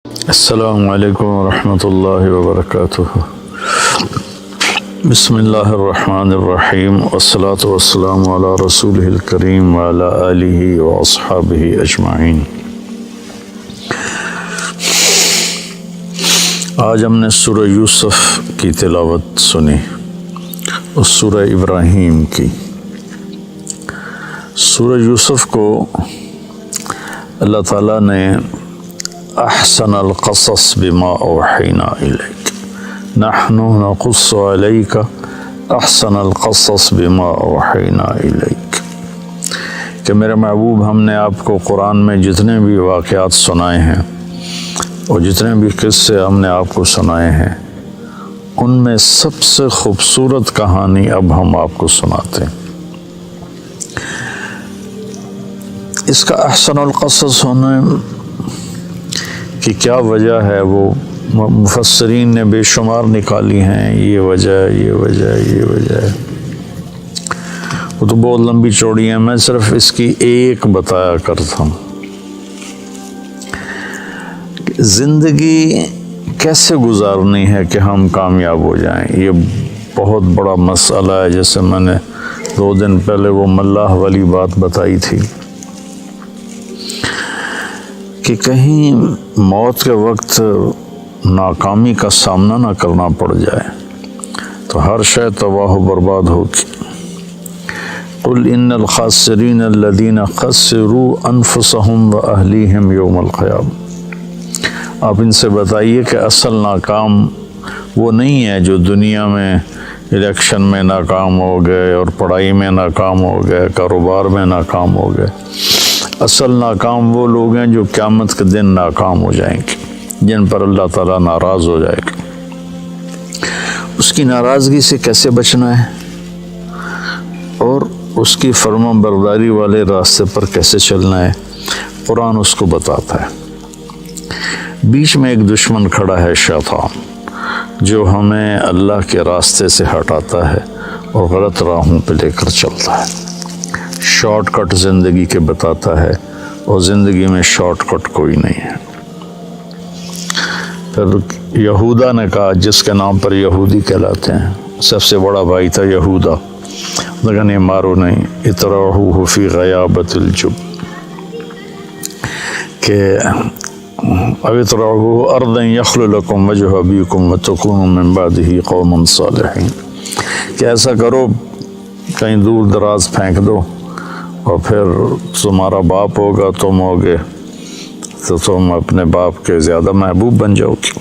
السلام علیکم ورحمۃ اللہ وبرکاتہ۔ بسم اللہ الرحمن الرحیم، والصلاة والسلام علی رسولہ الکریم وعلی آلہ واصحابہ اجمعین۔ آج ہم نے سورہ یوسف کی تلاوت سنی اور سورہ ابراہیم کی۔ سورہ یوسف کو اللہ تعالیٰ نے احسن القصص بما اوحینا الیک، نحن نقص علیک احسن القصص بما اوحینا الیک، کہ میرے محبوب ہم نے آپ کو قرآن میں جتنے بھی واقعات سنائے ہیں اور جتنے بھی قصے ہم نے آپ کو سنائے ہیں، ان میں سب سے خوبصورت کہانی اب ہم آپ کو سناتے ہیں۔ اس کا احسن القصص ہونے کی کیا وجہ ہے، وہ مفسرین نے بے شمار نکالی ہیں۔ یہ وجہ ہے، وہ تو بہت لمبی چوڑی ہے، میں صرف اس کی ایک بتایا کرتا ہوں۔ زندگی کیسے گزارنی ہے کہ ہم کامیاب ہو جائیں، یہ بہت بڑا مسئلہ ہے۔ جیسے میں نے 2 دن پہلے وہ ملاح والی بات بتائی تھی کہ کہیں موت کے وقت ناکامی کا سامنا نہ کرنا پڑ جائے تو ہر شے تباہ و برباد ہوگی۔ قل ان الخاسرین الذین خسروا انفسهم واہلیہم یوم القیامہ، آپ ان سے بتائیے کہ اصل ناکام وہ نہیں ہے جو دنیا میں الیکشن میں ناکام ہو گئے اور پڑھائی میں ناکام ہو گئے، کاروبار میں ناکام ہو گئے۔ اصل ناکام وہ لوگ ہیں جو قیامت کے دن ناکام ہو جائیں گے، جن پر اللہ تعالیٰ ناراض ہو جائے گا۔ اس کی ناراضگی سے کیسے بچنا ہے اور اس کی فرما برداری والے راستے پر کیسے چلنا ہے، قرآن اس کو بتاتا ہے۔ بیچ میں ایک دشمن کھڑا ہے، شیطان، جو ہمیں اللہ کے راستے سے ہٹاتا ہے اور غلط راہوں پہ لے کر چلتا ہے، شارٹ کٹ زندگی کے بتاتا ہے، اور زندگی میں شارٹ کٹ کوئی نہیں ہے۔ پھر یہودا نے کہا، جس کے نام پر یہودی کہلاتے ہیں، سب سے بڑا بھائی تھا یہودا، لیکن یہ مارو نہیں، اطرحوہ فی غیابۃ الجب، کہ اطرحوہ ارضا یخل لکم وجہ ابیکم وتکونوا من بعدہ قوما صالحین، کہ ایسا کرو کہیں دور دراز پھینک دو اور پھر تمہارا باپ ہوگا، تم ہوگے، تو تم اپنے باپ کے زیادہ محبوب بن جاؤ گے۔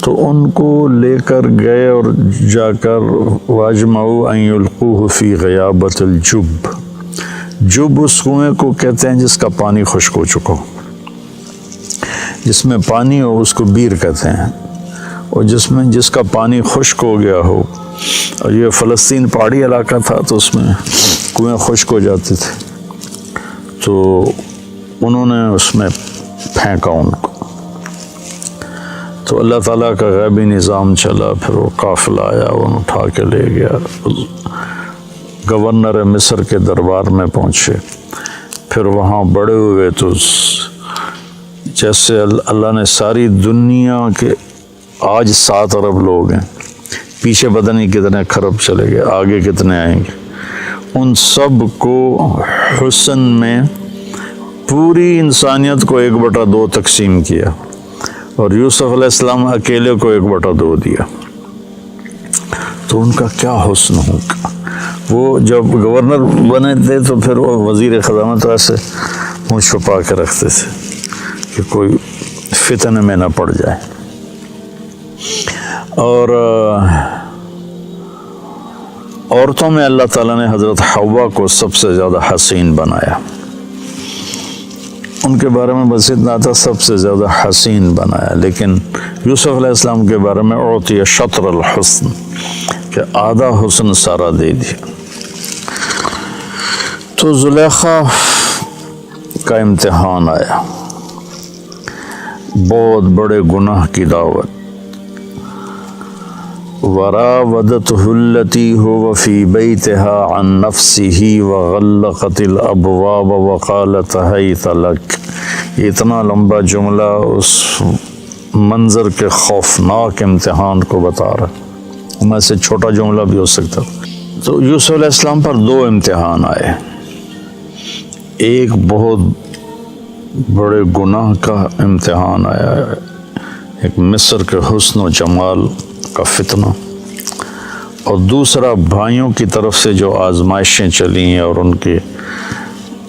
تو ان کو لے کر گئے اور جا کر واجمعوا ان یلقوہ فی غیابۃ الجب، جب اس کنویں کو کہتے ہیں جس کا پانی خشک ہو چکا ہو، جس میں پانی ہو اس کو بیر کہتے ہیں، اور جس کا پانی خشک ہو گیا ہو، اور یہ فلسطین پہاڑی علاقہ تھا تو اس میں کنویں خشک ہو جاتے تھے، تو انہوں نے اس میں پھینکا ان کو۔ تو اللہ تعالیٰ کا غیبی نظام چلا، پھر وہ قافلہ آیا، انہوں اٹھا کے لے گیا، گورنر مصر کے دربار میں پہنچے، پھر وہاں بڑے ہوئے تو جیسے اللہ نے ساری دنیا کے آج 7 ارب لوگ ہیں، پیچھے پتہ نہیں کتنے کھرب چلے گئے، آگے کتنے آئیں گے، ان سب کو حسن میں پوری انسانیت کو 1/2 تقسیم کیا، اور یوسف علیہ السلام اکیلے کو 1/2 دیا۔ تو ان کا کیا حسن ہوگا۔ وہ جب گورنر بنے تھے تو پھر وہ وزیر خزانہ تو ایسے منہ چھپا کے رکھتے تھے کہ کوئی فتنے میں نہ پڑ جائے۔ اور عورتوں میں اللہ تعالیٰ نے حضرت حوا کو سب سے زیادہ حسین بنایا، ان کے بارے میں بس اتنا تھا، سب سے زیادہ حسین بنایا، لیکن یوسف علیہ السلام کے بارے میں اعطی شطر الحسن، کہ آدھا حسن سارا دے دیا۔ تو زلیخا کا امتحان آیا، بہت بڑے گناہ کی دعوت، وراودته التي هو في بيتها عن نفسه وغلقت الابواب وقالت هيت لك، اتنا لمبا جملہ اس منظر کے خوفناک امتحان کو بتا رہا ہے، میں سے چھوٹا جملہ بھی ہو سکتا۔ تو یوسف علیہ السلام پر دو امتحان آئے، ایک بہت بڑے گناہ کا امتحان آیا ہے، ایک مصر کے حسن و جمال کا فتنہ، اور دوسرا بھائیوں کی طرف سے جو آزمائشیں چلیں اور ان کی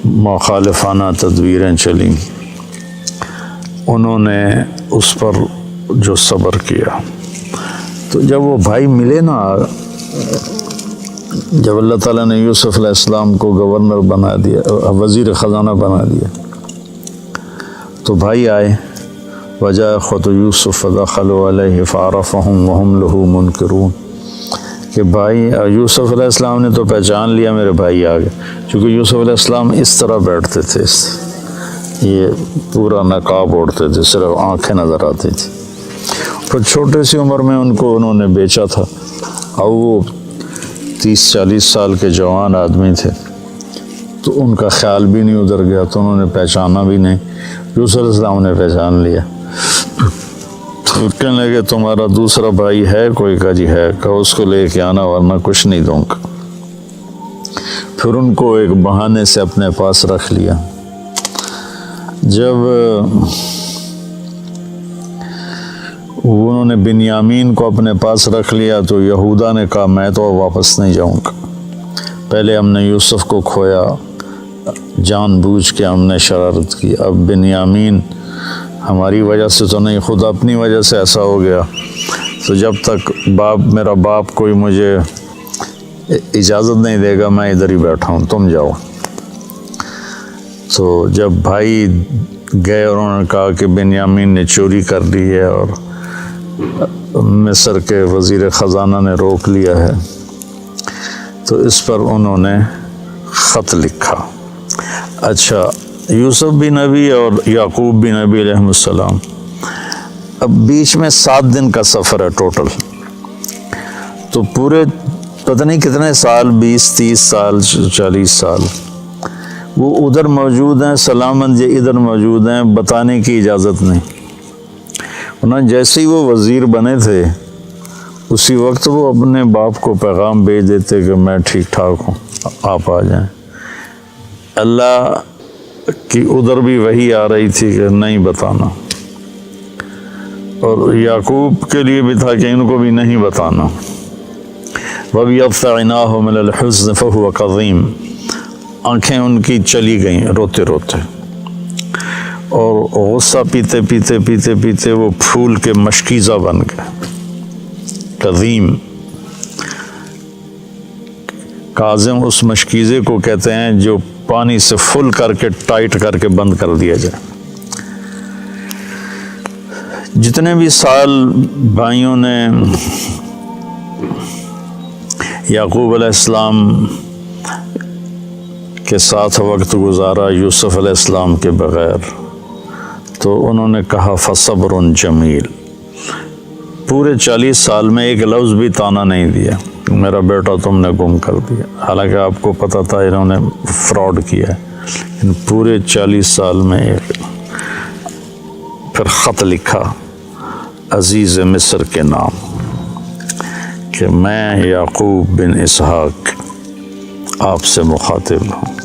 مخالفانہ تدبیریں چلیں، انہوں نے اس پر جو صبر کیا۔ تو جب وہ بھائی ملے نا، جب اللہ تعالیٰ نے یوسف علیہ السلام کو گورنر بنا دیا، وزیر خزانہ بنا دیا، تو بھائی آئے، وجاء اخوة یوسف فدخلوا علیہ فعرفهم وهم له منکرون، کہ بھائی یوسف علیہ السلام نے تو پہچان لیا میرے بھائی آ گئے، چونکہ یوسف علیہ السلام اس طرح بیٹھتے تھے، یہ پورا نقاب اوڑھتے تھے، صرف آنکھیں نظر آتی تھی، پھر چھوٹے سی عمر میں ان کو انہوں نے بیچا تھا، اور وہ 30-40 سال کے جوان آدمی تھے، تو ان کا خیال بھی نہیں ادھر گیا، تو انہوں نے پہچانا بھی نہیں۔ یوسف علیہ السلام نے پہچان لیا، تو کہنے لگے تمہارا دوسرا بھائی ہے کوئی؟ کا جی ہے، کہ اس کو لے کے آنا ورنہ کچھ نہیں دوں گا۔ پھر ان کو ایک بہانے سے اپنے پاس رکھ لیا۔ جب انہوں نے بنیامین کو اپنے پاس رکھ لیا تو یہودا نے کہا میں تو واپس نہیں جاؤں گا، پہلے ہم نے یوسف کو کھویا، جان بوجھ کے ہم نے شرارت کی، اب بنیامین ہماری وجہ سے تو نہیں، خود اپنی وجہ سے ایسا ہو گیا، تو جب تک میرا باپ کوئی مجھے اجازت نہیں دے گا میں ادھر ہی بیٹھا ہوں، تم جاؤ۔ تو جب بھائی گئے اور انہوں نے کہا کہ بنیامین نے چوری کر لی ہے اور مصر کے وزیر خزانہ نے روک لیا ہے، تو اس پر انہوں نے خط لکھا۔ اچھا، یوسف بھی نبی اور یعقوب بھی نبی علیہ السلام، اب بیچ میں 7 دن کا سفر ہے ٹوٹل، تو پورے پتہ نہیں کتنے سال، 20-30 سال 40 سال وہ ادھر موجود ہیں، سلامت یہ ادھر موجود ہیں، بتانے کی اجازت نہیں۔ انہوں جیسے ہی وہ وزیر بنے تھے اسی وقت وہ اپنے باپ کو پیغام بھیج دیتے کہ میں ٹھیک ٹھاک ہوں، آپ آ جائیں۔ اللہ کی ادھر بھی وحی آ رہی تھی کہ نہیں بتانا، اور یعقوب کے لیے بھی تھا کہ ان کو بھی نہیں بتانا۔ وَبِيَضْتَ عَيْنَاهُ مِنَ الْحُزْنِ فَهُوَ كَظِيمٌ، آنکھیں ان کی چلی گئیں روتے روتے، اور غصہ پیتے پیتے پیتے پیتے وہ پھول کے مشکیزہ بن گئے۔ کظیم، کاظم اس مشکیزے کو کہتے ہیں جو پانی سے فل کر کے ٹائٹ کر کے بند کر دیا جائے۔ جتنے بھی سال بھائیوں نے یعقوب علیہ السلام کے ساتھ وقت گزارا یوسف علیہ السلام کے بغیر، تو انہوں نے کہا فصبر جمیل، پورے 40 سال میں ایک لفظ بھی طعنہ نہیں دیا میرا بیٹا تم نے گم کر دیا، حالانکہ آپ کو پتہ تھا انہوں نے فراڈ کیا ہے، لیکن پورے 40 سال میں ایک۔ پھر خط لکھا عزیز مصر کے نام کہ میں یعقوب بن اسحاق آپ سے مخاطب ہوں،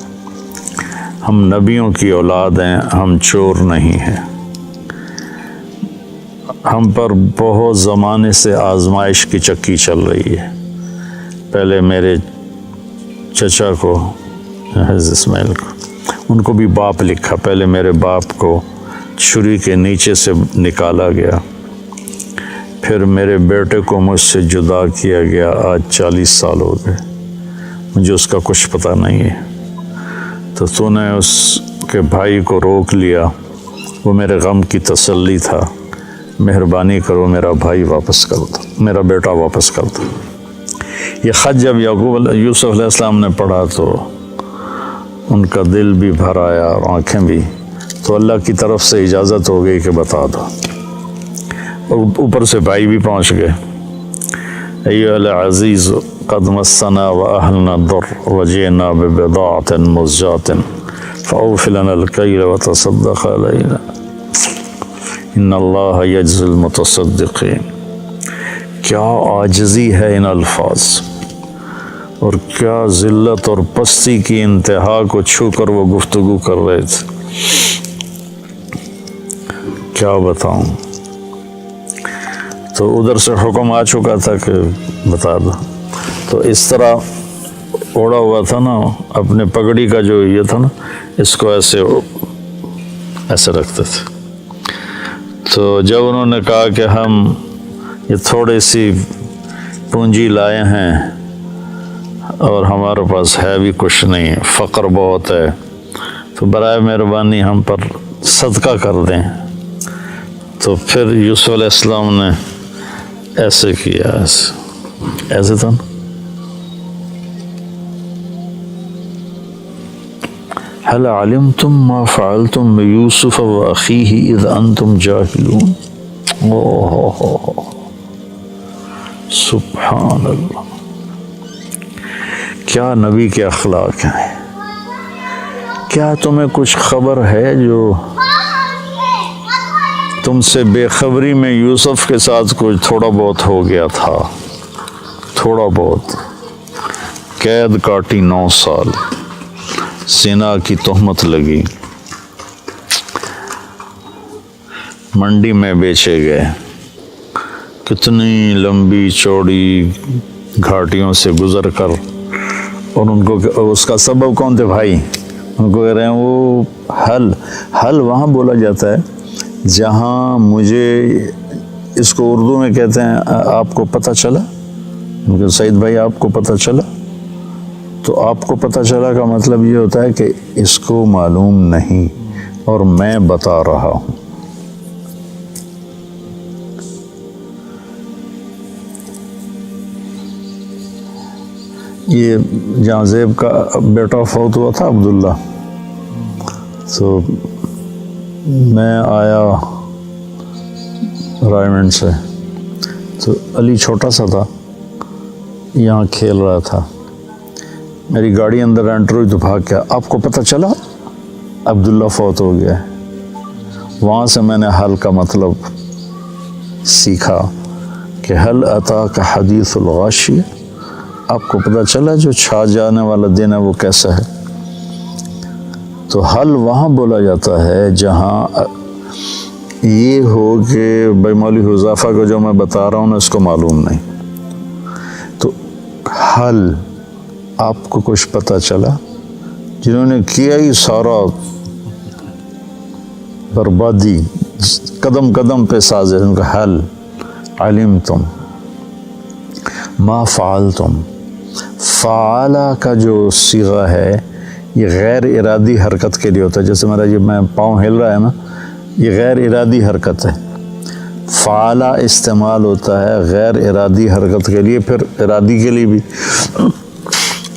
ہم نبیوں کی اولاد ہیں، ہم چور نہیں ہیں، ہم پر بہت زمانے سے آزمائش کی چکی چل رہی ہے۔ پہلے میرے چچا کو، اسماعیل کو، ان کو بھی باپ لکھا، پہلے میرے باپ کو چھری کے نیچے سے نکالا گیا، پھر میرے بیٹے کو مجھ سے جدا کیا گیا، آج 40 سال ہو گئے، مجھے اس کا کچھ پتہ نہیں ہے، تو نے اس کے بھائی کو روک لیا، وہ میرے غم کی تسلی تھا، مہربانی کرو میرا بھائی واپس کر دو، میرا بیٹا واپس کر دو۔ یہ خط جب یوسف علیہ السلام نے پڑھا تو ان کا دل بھی بھر آیا اور آنکھیں بھی، تو اللہ کی طرف سے اجازت ہو گئی کہ بتا دو، اور اوپر سے بھائی بھی پہنچ گئے۔ ایھا العزیز قد مسنا واہلنا الضر وجئنا ببضاعۃ مزجاۃ فأوف لنا الكيل وتصدق علينا ان اللہ یجزی المتصدقین۔ کیا عاجزی ہے ان الفاظ، اور کیا ذلت اور پستی کی انتہا کو چھو کر وہ گفتگو کر رہے تھے، کیا بتاؤں۔ تو ادھر سے حکم آ چکا تھا کہ بتا دو، تو اس طرح اوڑا ہوا تھا نا، اپنے پگڑی کا جو یہ تھا نا، اس کو ایسے رکھتے تھے۔ تو جب انہوں نے کہا کہ ہم یہ تھوڑی سی پونجی لائے ہیں اور ہمارے پاس ہے بھی کچھ نہیں، فقر بہت ہے، تو برائے مہربانی ہم پر صدقہ کر دیں۔ تو پھر یوسف علیہ السلام نے ایسے کیا، ایسے تھا نا، هل علمتم ما فعلتم بيوسف وأخيه إذ أنتم جاهلون۔ سبحان اللہ، کیا نبی کے اخلاق ہیں۔ کیا تمہیں کچھ خبر ہے جو تم سے بے خبری میں یوسف کے ساتھ کچھ تھوڑا بہت ہو گیا تھا، تھوڑا بہت، قید کاٹی 9 سال، زنا کی تہمت لگی، منڈی میں بیچے گئے، کتنی لمبی چوڑی گھاٹیوں سے گزر کر، اور ان کو اس کا سبب کون تھے بھائی، ان کو کہہ رہے ہیں وہ حل وہاں بولا جاتا ہے جہاں مجھے، اس کو اردو میں کہتے ہیں آپ کو پتہ چلا، سعید بھائی آپ کو پتہ چلا، تو آپ کو پتہ چلا کا مطلب یہ ہوتا ہے کہ اس کو معلوم نہیں اور میں بتا رہا ہوں۔ یہ جہاں زیب کا بیٹا فوت ہوا تھا عبداللہ، تو میں آیا رائمنڈ سے، تو علی چھوٹا سا تھا، یہاں کھیل رہا تھا، میری گاڑی اندر انٹر ہوئی تو بھاگ گیا، آپ کو پتہ چلا عبداللہ فوت ہو گیا ہے۔ وہاں سے میں نے حل کا مطلب سیکھا کہ حل اتاک حدیث الغاشیہ، آپ کو پتہ چلا جو چھا جانے والا دن ہے وہ کیسا ہے۔ تو حل وہاں بولا جاتا ہے جہاں یہ ہو کہ بھائی مولوی حذیفہ کو جو میں بتا رہا ہوں نا اس کو معلوم نہیں، تو حل آپ کو کچھ پتہ چلا، جنہوں نے کیا ہی سارا بربادی قدم قدم پہ سازے، ان کا حل علمتم ما فعلتم، فعلا کا جو صیغہ ہے یہ غیر ارادی حرکت کے لیے ہوتا ہے، جیسے میرا یہ میں پاؤں ہل رہا ہے نا، یہ غیر ارادی حرکت ہے۔ فعلا استعمال ہوتا ہے غیر ارادی حرکت کے لیے، پھر ارادی کے لیے بھی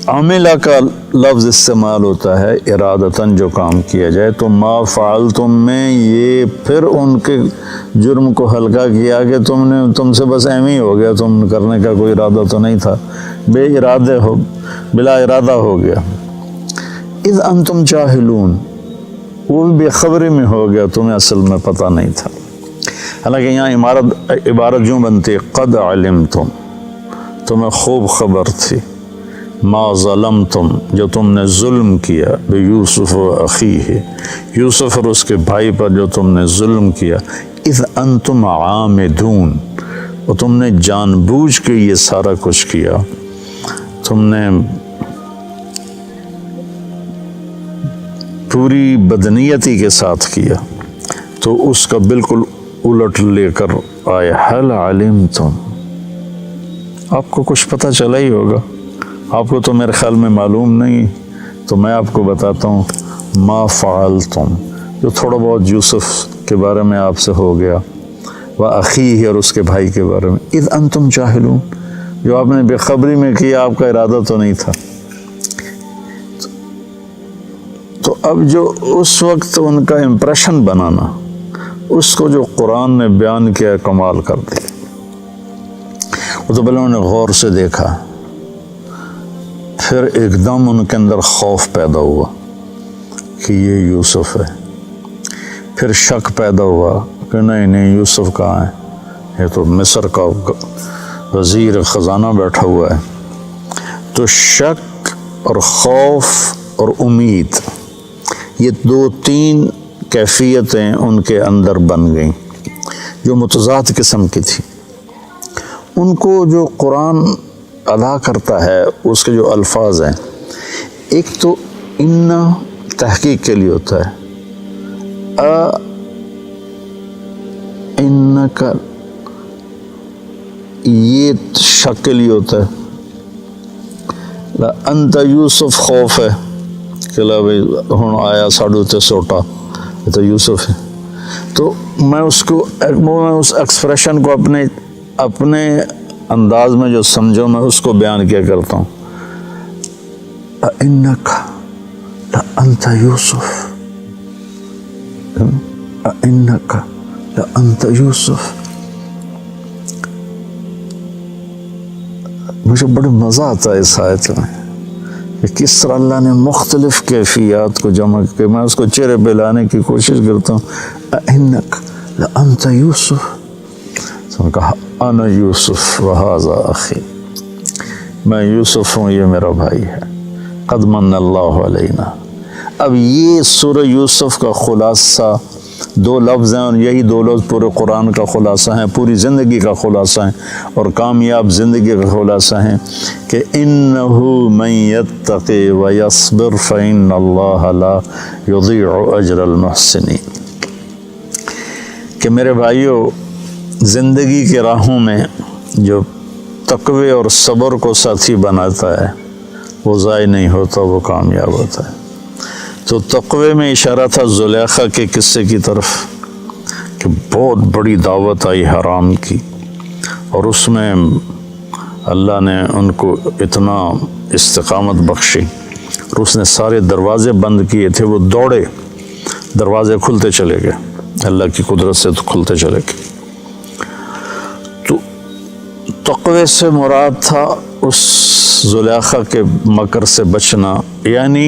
عاملہ کا لفظ استعمال ہوتا ہے ارادتاً جو کام کیا جائے۔ تو ما فعلتم میں یہ پھر ان کے جرم کو ہلکا کیا کہ تم سے بس ایم ہی ہو گیا، تم کرنے کا کوئی ارادہ تو نہیں تھا، بلا ارادہ ہو گیا۔ اذ انتم جاہلون، وہ بھی بے خبری میں ہو گیا، تمہیں اصل میں پتہ نہیں تھا۔ حالانکہ یہاں عبارت یوں بنتی ہے قد علمتم، تمہیں خوب خبر تھی، ما ظلمتم، جو تم نے ظلم کیا، بیوسف و اخیہ، یوسف اور اس کے بھائی پر جو تم نے ظلم کیا، اذ انتم عامدون، اور تم نے جان بوجھ کے یہ سارا کچھ کیا، تم نے پوری بدنیتی کے ساتھ کیا، تو اس کا بالکل الٹ لے کر آئے حل علمتم، آپ کو کچھ پتہ چلا ہی ہوگا، آپ کو تو میرے خیال میں معلوم نہیں، تو میں آپ کو بتاتا ہوں ما فعلتم، جو تھوڑا بہت یوسف کے بارے میں آپ سے ہو گیا، وَأَخِيهِ، اور اس کے بھائی کے بارے میں، اذ انتم جاہلون، جو آپ نے بے خبری میں کیا، آپ کا ارادہ تو نہیں تھا۔ تو اب جو اس وقت ان کا امپریشن بنانا، اس کو جو قرآن نے بیان کیا، کمال کر دیا۔ وہ تو پہلے انہوں نے غور سے دیکھا، پھر ایک دم ان کے اندر خوف پیدا ہوا کہ یہ یوسف ہے۔ پھر شک پیدا ہوا کہ نہیں یوسف کہاں ہے، یہ تو مصر کا وزیر خزانہ بیٹھا ہوا ہے۔ تو شک اور خوف اور امید، یہ 2-3 کیفیتیں ان کے اندر بن گئیں جو متضاد قسم کی تھی۔ ان کو جو قرآن ادا کرتا ہے اس کے جو الفاظ ہیں، ایک تو ان تحقیق کے لیے ہوتا ہے، ان کا یہ شک کے لیے ہوتا ہے، انت یوسف خوف ہے کہ لا بھائی ہوں آیا ساڑھو تے سوٹا یہ تو یوسف ہے۔ تو میں اس ایکسپریشن کو اپنے انداز میں جو سمجھو میں اس کو بیان کیا کرتا ہوں، انک لانت یوسف، انک لانت یوسف۔ مجھے بڑا مزہ آتا ہے اس آیت میں کہ کس طرح اللہ نے مختلف کیفیات کو جمع کر، میں اس کو چہرے پہ لانے کی کوشش کرتا ہوں۔ انک لانت یوسف، تو نے کہا انا یوسف وہذا اخی، میں یوسف ہوں یہ میرا بھائی ہے، قد من اللہ علینا۔ اب یہ سورہ یوسف کا خلاصہ 2 لفظ ہیں، اور یہی 2 لفظ پورے قرآن کا خلاصہ ہیں، پوری زندگی کا خلاصہ ہیں، اور کامیاب زندگی کا خلاصہ ہیں کہ انہ من یتقی ویصبر فإن اللہ لا یضیع اجر المحسنین۔ کہ میرے بھائیو، زندگی کے راہوں میں جو تقوی اور صبر کو ساتھی بناتا ہے وہ ضائع نہیں ہوتا، وہ کامیاب ہوتا ہے۔ تو تقوی میں اشارہ تھا زلیخا کے قصے کی طرف کہ بہت بڑی دعوت آئی حرام کی، اور اس میں اللہ نے ان کو اتنا استقامت بخشی، اور اس نے سارے دروازے بند کیے تھے، وہ دوڑے، دروازے کھلتے چلے گئے، اللہ کی قدرت سے تو کھلتے چلے گئے۔ تو تقوی سے مراد تھا اس زلیخا کے مکر سے بچنا، یعنی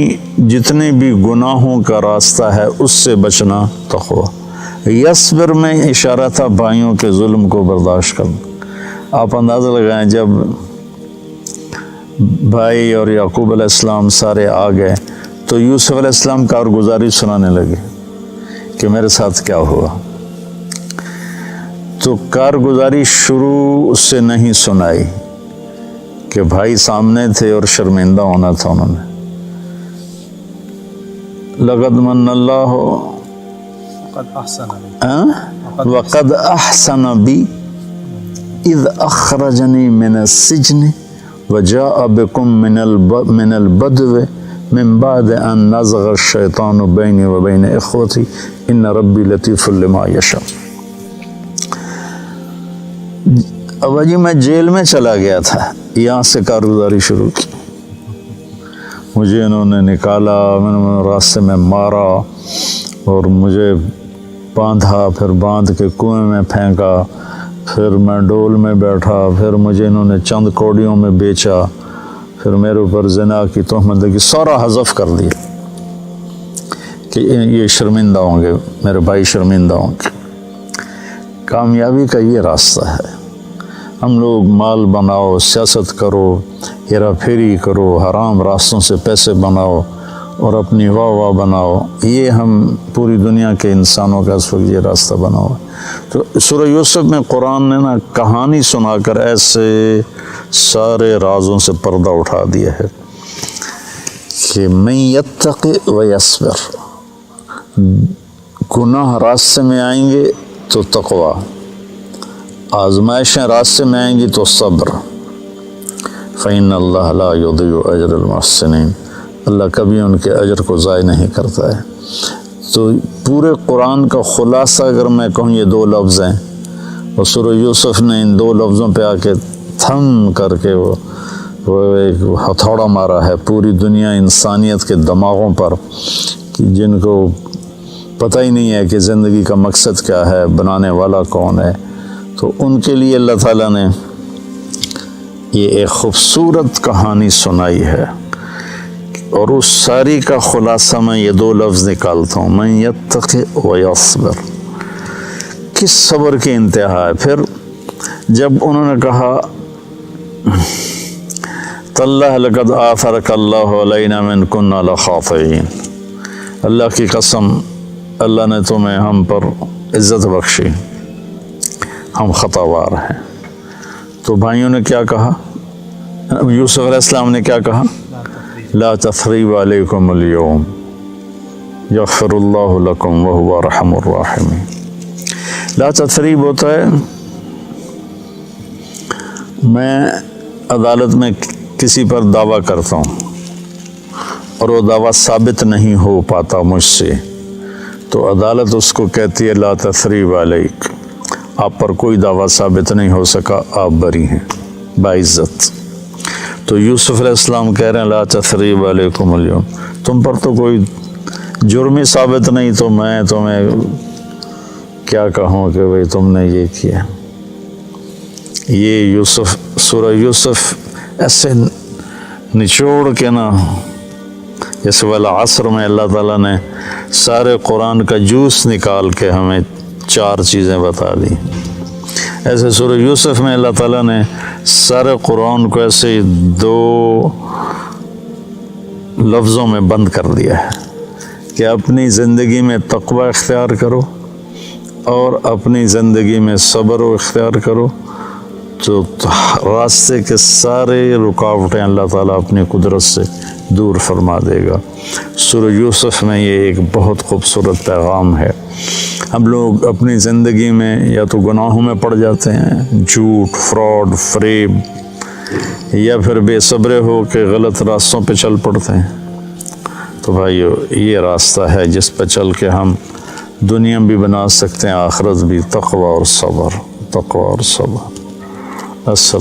جتنے بھی گناہوں کا راستہ ہے اس سے بچنا تقوی۔ یصبر میں اشارہ تھا بھائیوں کے ظلم کو برداشت کرنا۔ آپ اندازہ لگائیں جب بھائی اور یعقوب علیہ السلام سارے آ گئے تو یوسف علیہ السلام کارگزاری سنانے لگے کہ میرے ساتھ کیا ہوا۔ تو کارگزاری شروع سے نہیں سنائی کہ بھائی سامنے تھے اور شرمندہ ہونا تھا انہوں نے۔ لقد من اللہ وقد احسن بی اذ اخرجنی من السجن وجاء بكم من البدو من بعد ان نزغ الشیطان بینی وبین اخوتی ان ربی لطیف لما یشاء۔ ابا جی میں جیل میں چلا گیا تھا، یہاں سے کارگزاری شروع کی، مجھے انہوں نے نکالا، میں نے راستے میں مارا اور مجھے باندھا، پھر باندھ کے کنویں میں پھینکا، پھر میں ڈول میں بیٹھا، پھر مجھے انہوں نے چند کوڑیوں میں بیچا، پھر میرے اوپر زنا کی تہمت لگی، سارا حذف کر دیا کہ یہ شرمندہ ہوں گے، میرے بھائی شرمندہ ہوں گے۔ کامیابی کا یہ راستہ ہے، ہم لوگ مال بناؤ، سیاست کرو، ہیرا پھیری کرو، حرام راستوں سے پیسے بناؤ اور اپنی واہ بناؤ، یہ ہم پوری دنیا کے انسانوں کا اس وقت یہ راستہ بنا ہوا ہے۔ تو سورہ یوسف میں قرآن نے نا کہانی سنا کر ایسے سارے رازوں سے پردہ اٹھا دیا ہے کہ من یتقی و یصبر، گناہ راستے میں آئیں گے تو تقوی، آزمائشیں راستے میں آئیں گی تو صبر، فإن اللہ لا یضیع اجر المحسنین، اللہ کبھی ان کے اجر کو ضائع نہیں کرتا ہے۔ تو پورے قرآن کا خلاصہ اگر میں کہوں یہ 2 لفظ ہیں، اور سورہ یوسف نے ان 2 لفظوں پہ آ کے تھم کر کے وہ ایک ہتھوڑا مارا ہے پوری دنیا انسانیت کے دماغوں پر، کہ جن کو پتہ ہی نہیں ہے کہ زندگی کا مقصد کیا ہے، بنانے والا کون ہے۔ تو ان کے لیے اللہ تعالیٰ نے یہ ایک خوبصورت کہانی سنائی ہے اور اس ساری کا خلاصہ میں یہ دو لفظ نکالتا ہوں، من یتقی و یصبر، کس صبر کی انتہا ہے۔ پھر جب انہوں نے کہا تاللہ لقد آثرک اللہ علینا من کنا لخاطئین، اللہ کی قسم اللہ نے تمہیں ہم پر عزت بخشی، ہم خطاوار ہیں۔ تو بھائیوں نے کیا کہا، یوسف علیہ السلام نے کیا کہا، لا تثریب علیکم اليوم یغفر اللہ لکم وہو ارحم الراحمین۔ لا تثریب ہوتا ہے میں عدالت میں کسی پر دعویٰ کرتا ہوں اور وہ دعویٰ ثابت نہیں ہو پاتا مجھ سے، تو عدالت اس کو کہتی ہے لا تثریب علیک، آپ پر کوئی دعویٰ ثابت نہیں ہو سکا، آپ بری ہیں باعزت۔ تو یوسف علیہ السلام کہہ رہے ہیں لا تثریب علیکم اليوم، تم پر تو کوئی جرم ثابت نہیں، تو میں تمہیں کیا کہوں کہ بھئی تم نے یہ کیا۔ یہ یوسف، سورہ یوسف ایسے نچوڑ کے نا، جیسے والعصر میں اللہ تعالیٰ نے سارے قرآن کا جوس نکال کے ہمیں 4 چیزیں بتا دی، ایسے سورہ یوسف میں اللہ تعالیٰ نے سارے قرآن کو ایسے 2 لفظوں میں بند کر دیا ہے کہ اپنی زندگی میں تقوی اختیار کرو اور اپنی زندگی میں صبر و اختیار کرو، تو راستے کے سارے رکاوٹیں اللہ تعالیٰ اپنی قدرت سے دور فرما دے گا۔ سورہ یوسف میں یہ ایک بہت خوبصورت پیغام ہے۔ ہم لوگ اپنی زندگی میں یا تو گناہوں میں پڑ جاتے ہیں، جھوٹ، فراڈ، فریب، یا پھر بے صبرے ہو کے غلط راستوں پہ چل پڑتے ہیں۔ تو بھائیو یہ راستہ ہے جس پہ چل کے ہم دنیا بھی بنا سکتے ہیں، آخرت بھی، تقوی اور صبر، تقوی اور صبر۔ السلام